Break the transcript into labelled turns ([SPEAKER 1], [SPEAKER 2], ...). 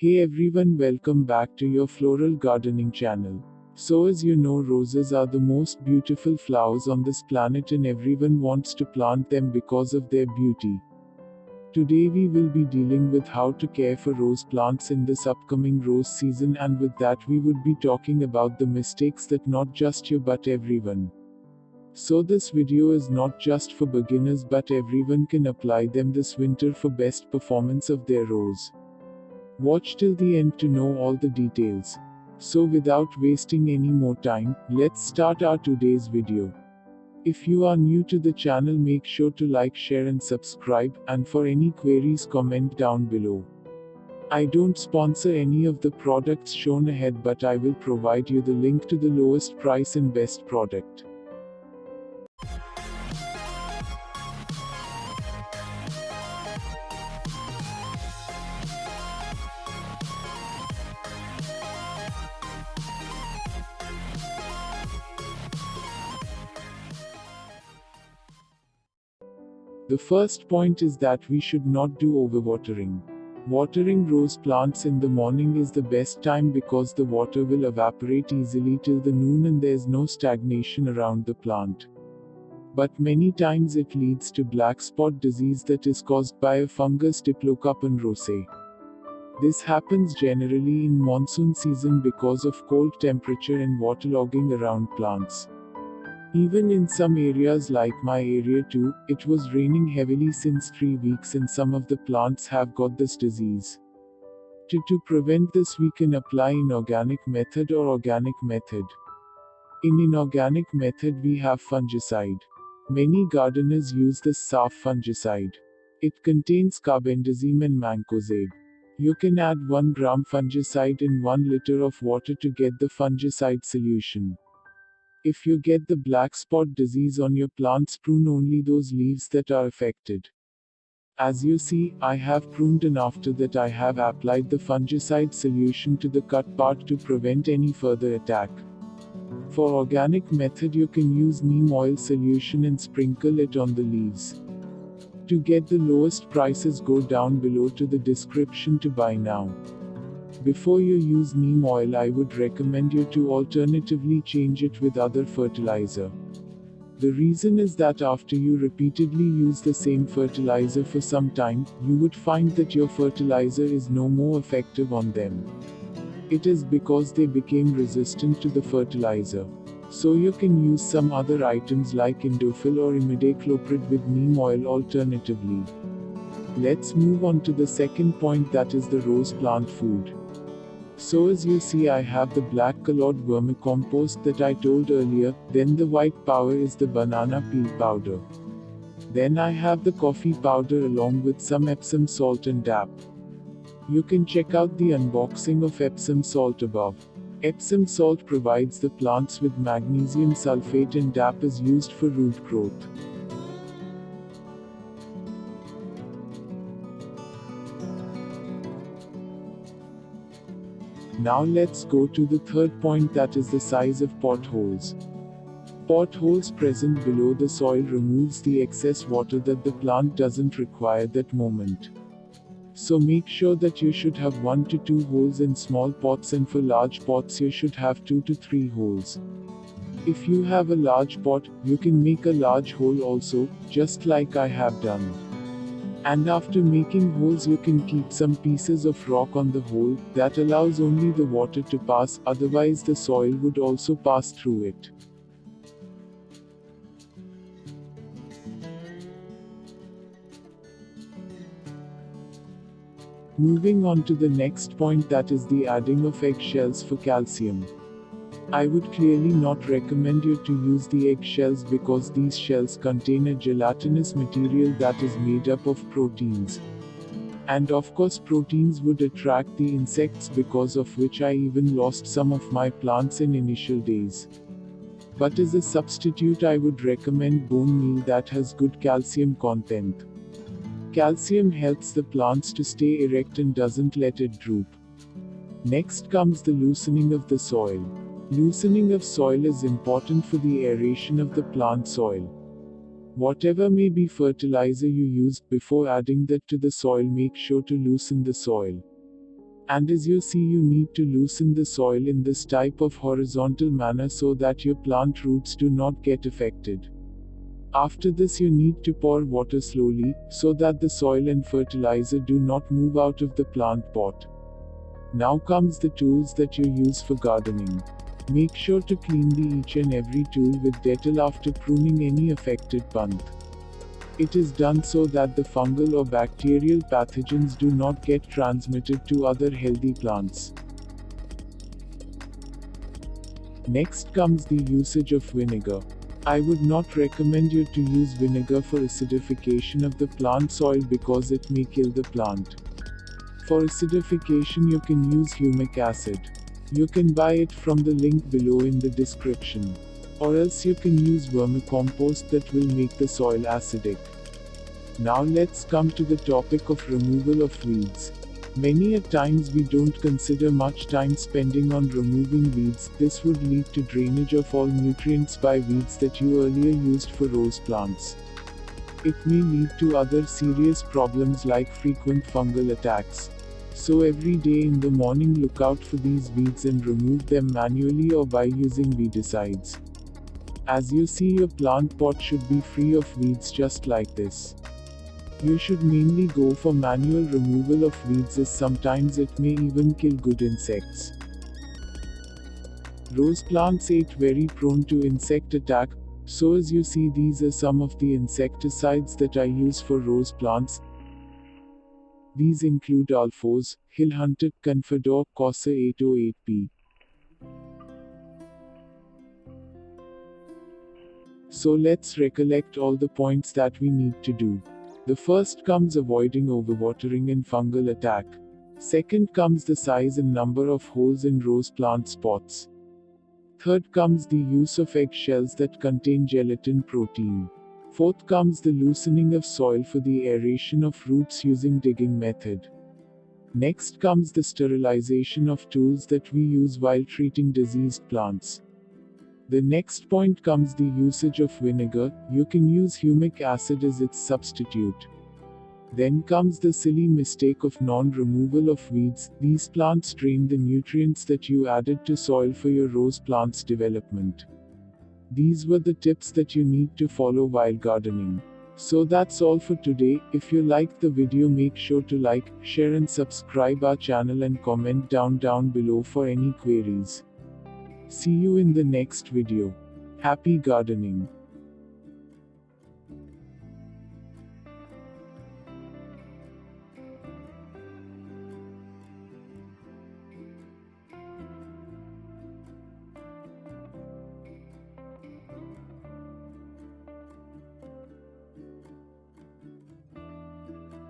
[SPEAKER 1] Hey everyone, welcome back to your floral gardening channel. So, as you know, roses are the most beautiful flowers on this planet, and everyone wants to plant them because of their beauty. Today, we will be dealing with how to care for rose plants in this upcoming rose season, and with that, we would be talking about the mistakes that not just you but everyone. So, this video is not just for beginners but everyone can apply them this winter for best performance of their rose. Watch till the end to know all the details. So without wasting any more time, let's start our today's video. If you are new to the channel, make sure to like, share and subscribe, and for any queries comment down below. I don't sponsor any of the products shown ahead, but I will provide you the link to the lowest price and best product. The first point is that we should not do overwatering. Watering rose plants in the morning is the best time because the water will evaporate easily till the noon and there's no stagnation around the plant. But many times it leads to black spot disease that is caused by a fungus Diplocarpon rosae. This happens generally in monsoon season because of cold temperature and waterlogging around plants. Even in some areas like my area too, it was raining heavily since 3 weeks and some of the plants have got this disease. To prevent this, we can apply inorganic method or organic method. In inorganic method we have fungicide. Many gardeners use this SAF fungicide. It contains carbendazim and mancozeb. You can add 1 gram fungicide in 1 liter of water to get the fungicide solution. If you get the black spot disease on your plants, prune only those leaves that are affected. As you see, I have pruned, and after that I have applied the fungicide solution to the cut part to prevent any further attack. For organic method, you can use neem oil solution and sprinkle it on the leaves. To get the lowest prices, go down below to the description to buy now. Before you use neem oil, I would recommend you to alternatively change it with other fertilizer. The reason is that after you repeatedly use the same fertilizer for some time, you would find that your fertilizer is no more effective on them. It is because they became resistant to the fertilizer. So you can use some other items like Indofil or imidacloprid with neem oil alternatively. Let's move on to the second point, that is the rose plant food. So as you see, I have the black colored vermicompost that I told earlier, then the white powder is the banana peel powder. Then I have the coffee powder along with some Epsom salt and DAP. You can check out the unboxing of Epsom salt above. Epsom salt provides the plants with magnesium sulfate and DAP is used for root growth. Now let's go to the third point, that is the size of potholes. Potholes present below the soil removes the excess water that the plant doesn't require that moment. So make sure that you should have 1 to 2 holes in small pots, and for large pots you should have 2 to 3 holes. If you have a large pot, you can make a large hole also, just like I have done. And after making holes, you can keep some pieces of rock on the hole, that allows only the water to pass, otherwise the soil would also pass through it. Moving on to the next point, that is the adding of eggshells for calcium. I would clearly not recommend you to use the eggshells because these shells contain a gelatinous material that is made up of proteins. And of course proteins would attract the insects, because of which I even lost some of my plants in initial days. But as a substitute, I would recommend bone meal that has good calcium content. Calcium helps the plants to stay erect and doesn't let it droop. Next comes the loosening of the soil. Loosening of soil is important for the aeration of the plant soil. Whatever may be fertilizer you used, before adding that to the soil, make sure to loosen the soil. And as you see, you need to loosen the soil in this type of horizontal manner so that your plant roots do not get affected. After this, you need to pour water slowly, so that the soil and fertilizer do not move out of the plant pot. Now comes the tools that you use for gardening. Make sure to clean each and every tool with Dettol after pruning any affected plant. It is done so that the fungal or bacterial pathogens do not get transmitted to other healthy plants. Next comes the usage of vinegar. I would not recommend you to use vinegar for acidification of the plant soil because it may kill the plant. For acidification, you can use humic acid. You can buy it from the link below in the description. Or else you can use vermicompost that will make the soil acidic. Now let's come to the topic of removal of weeds. Many a times we don't consider much time spending on removing weeds. This would lead to drainage of all nutrients by weeds that you earlier used for rose plants. It may lead to other serious problems like frequent fungal attacks. So every day in the morning, look out for these weeds and remove them manually or by using weedicides. As you see, your plant pot should be free of weeds just like this. You should mainly go for manual removal of weeds, as sometimes it may even kill good insects. Rose plants are very prone to insect attack, so as you see, these are some of the insecticides that I use for rose plants. These include Alphos, Hill Hunter, Confidor, Cosa 808P. So let's recollect all the points that we need to do. The first comes avoiding overwatering and fungal attack. Second comes the size and number of holes in rose plant spots. Third comes the use of eggshells that contain gelatin protein. Fourth comes the loosening of soil for the aeration of roots using digging method. Next comes the sterilization of tools that we use while treating diseased plants. The next point comes the usage of vinegar. You can use humic acid as its substitute. Then comes the silly mistake of non-removal of weeds. These plants drain the nutrients that you added to soil for your rose plant's development. These were the tips that you need to follow while gardening. So that's all for today. If you liked the video, make sure to like, share and subscribe our channel and comment down below for any queries. See you in the next video. Happy gardening.